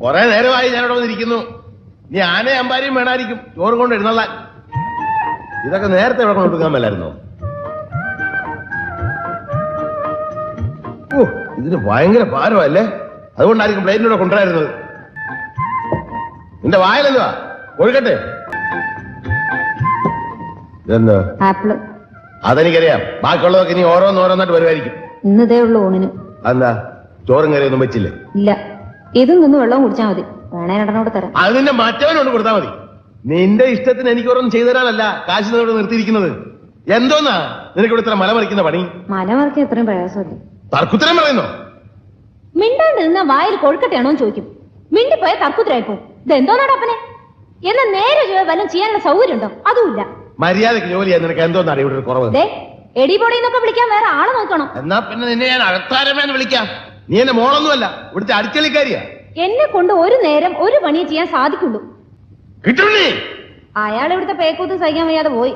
കൊറേ നേരമായി ഞാനിവിടെ വന്നിരിക്കുന്നു. നീ ആനയും അമ്പാരിയും വേണമായിരിക്കും ചോറും കൊണ്ട് എഴുന്നള്ളാൻ. ഇതൊക്കെ നേരത്തെ ഇവിടെ കൊണ്ടുകൊടുക്കാൻ മേലായിരുന്നോ? ഓ, ഇതിന് ഭയങ്കര ഭാരമല്ലേ? അതുകൊണ്ടായിരിക്കും പ്ലേറ്റിലൂടെ കൊണ്ടുവരായിരുന്നത്. നിന്റെ വായലെന്തുവാ? കൊഴുക്കട്ടെ? ഇതെന്താ? ആപ്പിള്. അതെനിക്കറിയാം. ബാക്കിയുള്ളതൊക്കെ ഇനി ഓരോന്നോരോന്നായിട്ട് വരുമായിരിക്കും. ഇന്നതേ ഉള്ളൂ ഊണിന്. അതെന്താ ചോറും കറിയൊന്നും വെച്ചില്ലേ? ഇല്ല, ഇതും നിന്ന് വെള്ളവും കുടിച്ചാൽ മതി. വേണേ രണ്ടെണ്ണോട് തരാം. അത് നിന്റെ മറ്റവനോട് കൊടുത്താൽ മതി. നിന്റെ ഇഷ്ടത്തിന് എനിക്കൊന്നും ചെയ്തു തരാനല്ല കാശ് ഇവിടെ നിർത്തിയിരിക്കുന്നത്. എന്തോന്നാ നിനക്ക് ഇവിടെ ഇത്ര മലമറിക്കുന്ന പണി? മലമറിക്കാൻ എത്രയും പ്രയാസമല്ലേ? തർക്കുത്തരം പറയുന്നോ? മിണ്ടാണ്ട് നിന്ന വായിൽ കൊഴുക്കട്ടെയാണോ ചോദിക്കും. മിണ്ടിപ്പോയ തർക്കുത്തരായിപ്പോ. ഇതെന്തോന്നാണ് അപ്പനെ? എന്നാ നേരെ വല്ലതും ചെയ്യാനുള്ള സൗകര്യം ഉണ്ടോ? അതുമില്ല. മര്യാദക്ക് ജോലി ചെയ്യാൻ നിനക്ക് എന്തോന്നാണ് ഇവിടെ ഒരു കുറവ്? എടിപൊടിന്നൊക്കെ വിളിക്കാൻ വേറെ ആളെ നോക്കണം. എന്നാ പിന്നെ നിന്നെ ഞാൻ അകത്താരമേന്ന് വിളിക്കാം. നീ എന്റെ മോളൊന്നുമല്ല, ഇവിടുത്തെ അടിച്ചളിക്കാരിയാ. എന്നെ കൊണ്ട് ഒരു നേരം ഒരു പണിയെ ചെയ്യാൻ സാധിക്കുള്ളൂ. കിട്ടുണ്ണി അയാൾ ഇവിടുത്തെ പേക്കൂത്ത് സഹിക്കാൻ വയ്യാതെ പോയി.